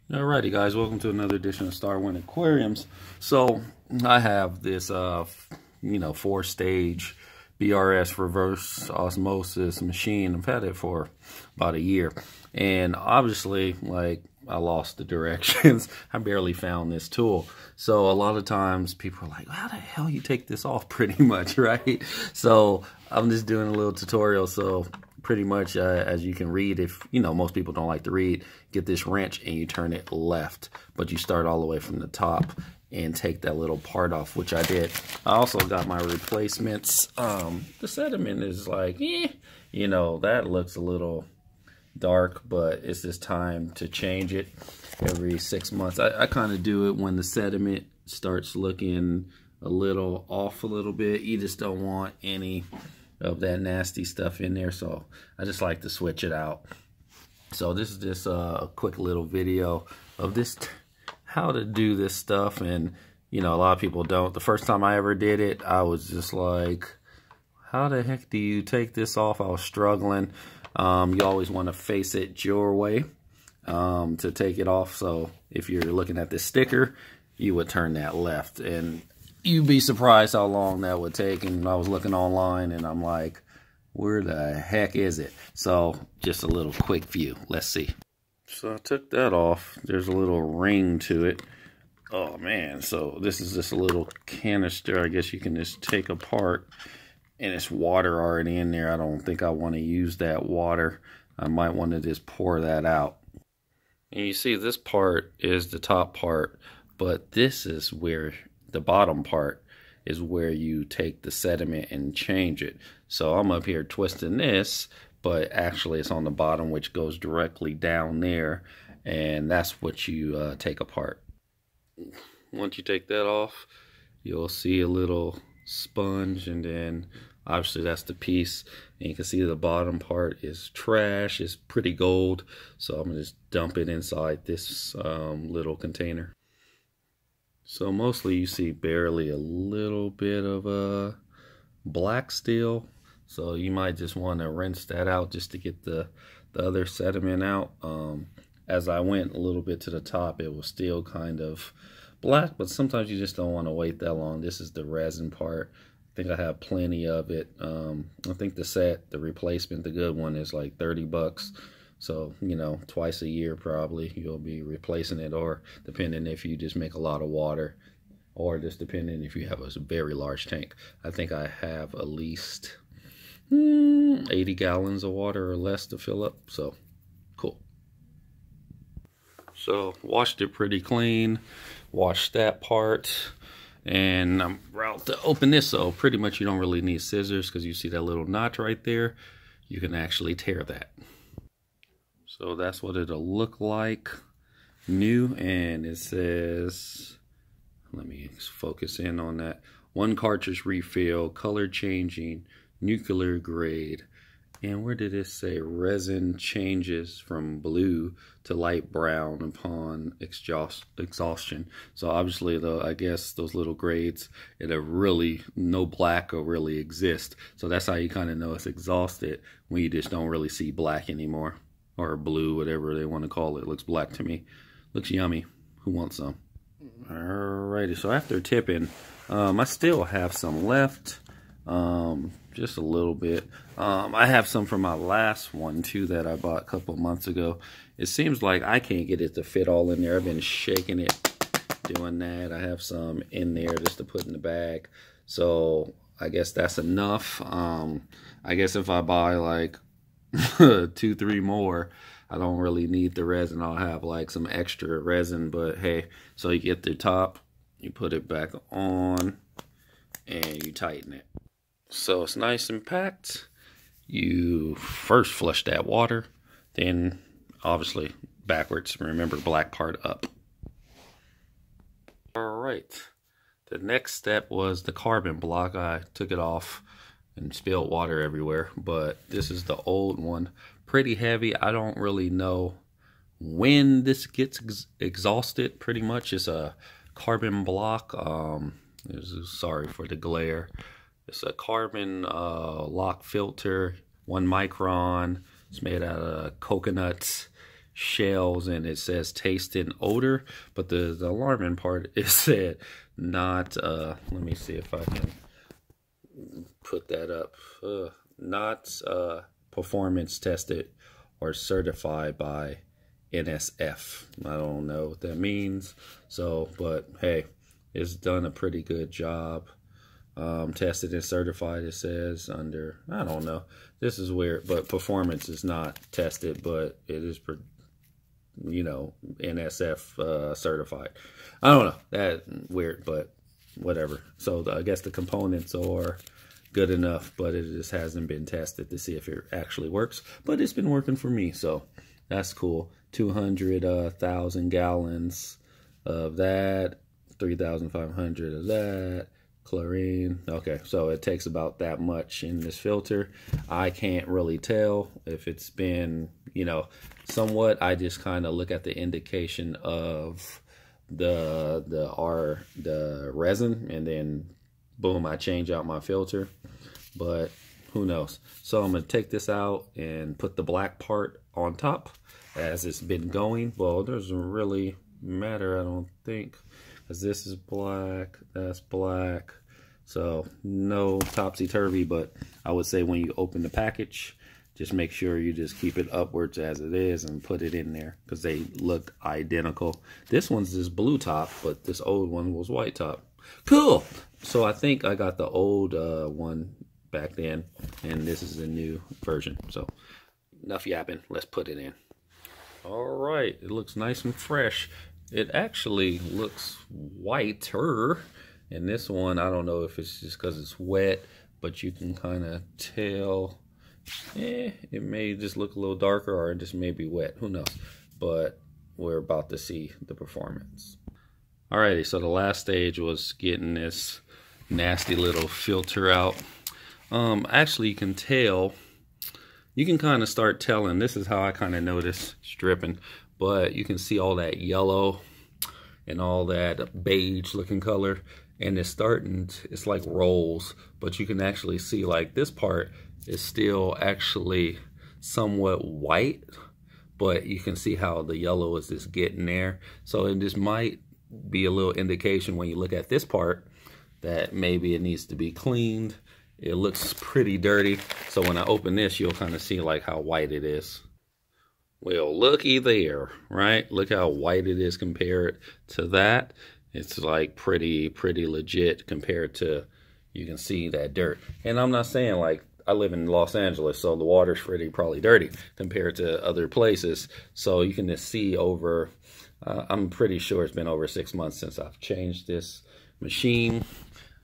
Alrighty guys, welcome to another edition of Star Wind Aquariums. So I have this 4-stage BRS reverse osmosis machine. I've had it for about a year, and obviously I lost the directions. I barely found this tool. So a lot of times people are like, how the hell you take this off, pretty much, right? So I'm just doing a little tutorial. So pretty much, as you can read, if most people don't like to read, get this wrench and you turn it left, but you start all the way from the top and take that little part off, which I did. I also got my replacements. The sediment is that looks a little dark, but it's just time to change it every 6 months. I kind of do it when the sediment starts looking a little off a little bit. You just don't want any of that nasty stuff in there, so I just like to switch it out. So this is just a quick little video of this, how to do this stuff. And a lot of people don't. The first time I ever did it, I was just like, how the heck do you take this off? I was struggling. You always want to face it your way to take it off. So if you're looking at this sticker, you would turn that left, and you'd be surprised how long that would take. And I was looking online and I'm like, where the heck is it? So just a little quick view. Let's see. So I took that off. There's a little ring to it. Oh man, so this is just a little canister, I guess you can just take apart, and it's water already in there. I don't think I want to use that water. I might want to just pour that out. And you see this part is the top part, but this is where the bottom part is where you take the sediment and change it. So I'm up here twisting this, but actually it's on the bottom, which goes directly down there, and that's what you take apart. Once you take that off, you'll see a little sponge, and then obviously that's the piece, and you can see the bottom part is trash. It's pretty gold, so I'm gonna just dump it inside this little container. So mostly you see barely a little bit of black still, so you might just want to rinse that out just to get the other sediment out. As I went a little bit to the top, it was still kind of black, but sometimes you just don't want to wait that long. This is the resin part. I think I have plenty of it. I think the replacement, the good one, is like 30 bucks. So, twice a year probably you'll be replacing it, or depending if you just make a lot of water, or just depending if you have a very large tank. I think I have at least 80 gallons of water or less to fill up, so cool. So washed it pretty clean, washed that part, and I'm about to open this. So pretty much you don't really need scissors, because you see that little notch right there. You can actually tear that. So that's what it'll look like new, and it says, let me focus in on that, 1 cartridge refill, color changing, nuclear grade. And where did it say resin changes from blue to light brown upon exhaustion? So obviously, I guess those little grades, no black will really exist. So that's how you kind of know it's exhausted, when you just don't really see black anymore, or blue, whatever they want to call it. Looks black to me. Looks yummy. Who wants some? Alrighty, so after tipping, I still have some left. Just a little bit. I have some from my last one too that I bought a couple months ago. It seems like I can't get it to fit all in there. I've been shaking it, doing that. I have some in there just to put in the bag. So I guess that's enough. I guess if I buy like 2-3 more, I don't really need the resin. I'll have like some extra resin, but hey, so you get the top, you put it back on, and you tighten it. So it's nice and packed. You first flush that water, then obviously backwards. Remember, black part up. All right. The next step was the carbon block. I took it off and spilled water everywhere, but this is the old one. Pretty heavy. I don't really know when this gets exhausted. Pretty much it's a carbon block. Sorry for the glare. It's a carbon lock filter, 1 micron. It's made out of coconuts. shells, and it says taste and odor, but the alarming part is said not, let me see if I can put that up, not performance tested or certified by NSF. I don't know what that means. So, but hey, it's done a pretty good job. Tested and certified, it says under, I don't know. This is weird, but performance is not tested, but it is, you know, NSF certified. I don't know. That weird, but whatever. So I guess the components are good enough, but it just hasn't been tested to see if it actually works. But it's been working for me, so that's cool. 200,000 gallons of that, 3,500 of that. Chlorine. Okay, so it takes about that much in this filter. I can't really tell if it's been, you know, somewhat. I just kind of look at the indication of the resin, and then boom, I change out my filter. But who knows? So I'm gonna take this out and put the black part on top as it's been going. Well, it doesn't really matter, I don't think, because this is black, that's black, so no topsy-turvy. But I would say when you open the package, just make sure you just keep it upwards as it is and put it in there, because they look identical. This one's this blue top, but this old one was white top. Cool. So I think I got the old one back then, and this is the new version. So enough yapping, let's put it in. All right, it looks nice and fresh. It actually looks whiter in this one. I don't know if it's just because it's wet, but you can kind of tell. It may just look a little darker, or it just may be wet. Who knows? But we're about to see the performance. Alrighty, so the last stage was getting this nasty little filter out. Actually, you can tell. You can kind of start telling. This is how I kind of notice it's dripping. But you can see all that yellow and all that beige looking color, and it's starting, it's like rolls, but you can actually see like this part is still actually somewhat white, but you can see how the yellow is just getting there. So it just might be a little indication when you look at this part that maybe it needs to be cleaned. It looks pretty dirty, so when I open this, you'll kind of see like how white it is. Well, looky there, right? Look how white it is compared to that. It's like pretty legit compared to, you can see that dirt. And I'm not saying, like, I live in Los Angeles, so the water's probably dirty compared to other places. So you can just see over, I'm pretty sure it's been over 6 months since I've changed this machine.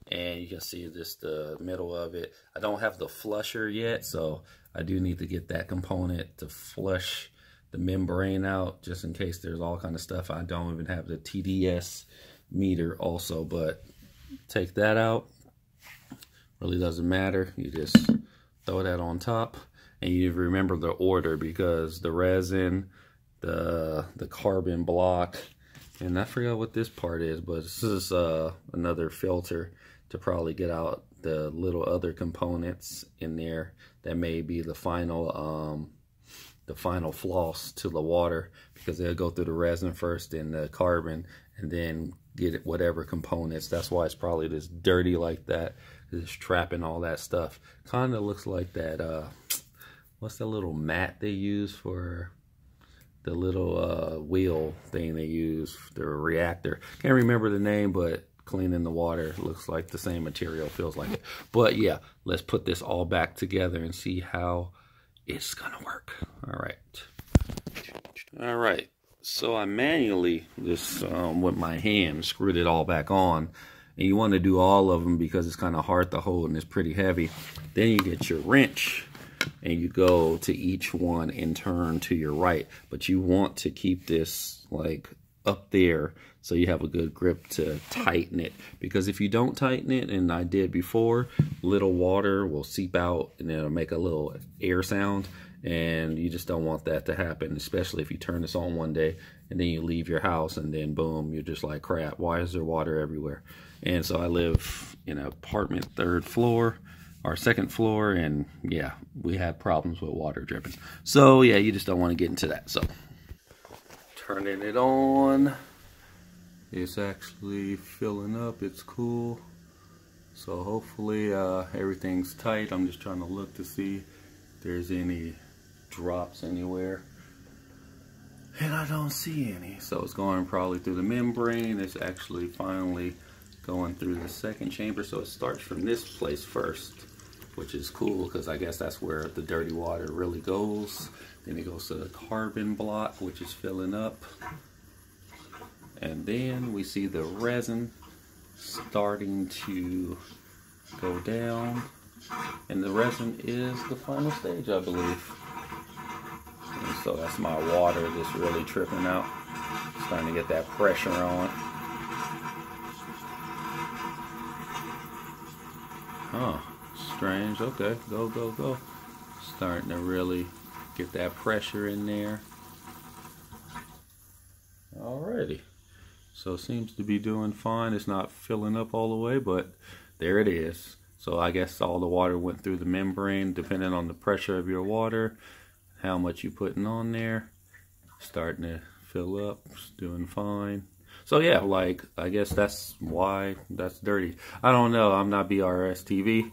And you can see this, the middle of it. I don't have the flusher yet, so I do need to get that component to flush the membrane out, just in case there's all kind of stuff. I don't even have the TDS meter also, but take that out. Really doesn't matter. You just throw that on top, and you remember the order, because the resin, the carbon block, and I forgot what this part is, but this is another filter to probably get out the little other components in there that may be the final floss to the water, because they'll go through the resin first, then the carbon, and then get it whatever components. That's why it's probably this dirty like that. It's trapping all that stuff. Kind of looks like that, what's that little mat they use for the little wheel thing they use, the reactor. Can't remember the name, but cleaning the water looks like the same material, feels like it. But yeah, let's put this all back together and see how it's gonna work. All right, so I manually just with my hand screwed it all back on, and you want to do all of them because it's kind of hard to hold and it's pretty heavy. Then you get your wrench and you go to each one and turn to your right, but you want to keep this like up there so you have a good grip to tighten it, because if you don't tighten it, and I did before, little water will seep out and it'll make a little air sound, and you just don't want that to happen, especially if you turn this on one day and then you leave your house and then boom, you're just like, crap, why is there water everywhere? And so I live in an apartment, 3rd floor, our 2nd floor, and yeah, we have problems with water dripping. So yeah, you just don't want to get into that. So turning it on. It's actually filling up. It's cool. So hopefully everything's tight. I'm just trying to look to see if there's any drops anywhere. And I don't see any. So it's going probably through the membrane. It's actually finally going through the second chamber. So it starts from this place first, which is cool because I guess that's where the dirty water really goes. Then it goes to the carbon block, which is filling up. And then we see the resin starting to go down. And the resin is the final stage, I believe. And so that's my water just really tripping out. Starting to get that pressure on. Huh. Strange. Okay. Go, go, go. Starting to really get that pressure in there. Alrighty. So it seems to be doing fine. It's not filling up all the way, but there it is. So I guess all the water went through the membrane, depending on the pressure of your water, how much you're putting on there. Starting to fill up. It's doing fine. So yeah, like, I guess that's why that's dirty. I don't know. I'm not BRS TV.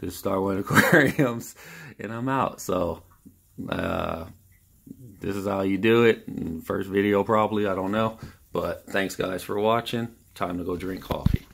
Just start with aquariums, and I'm out. So this is how you do it. First video probably, I don't know. But thanks guys for watching. Time to go drink coffee.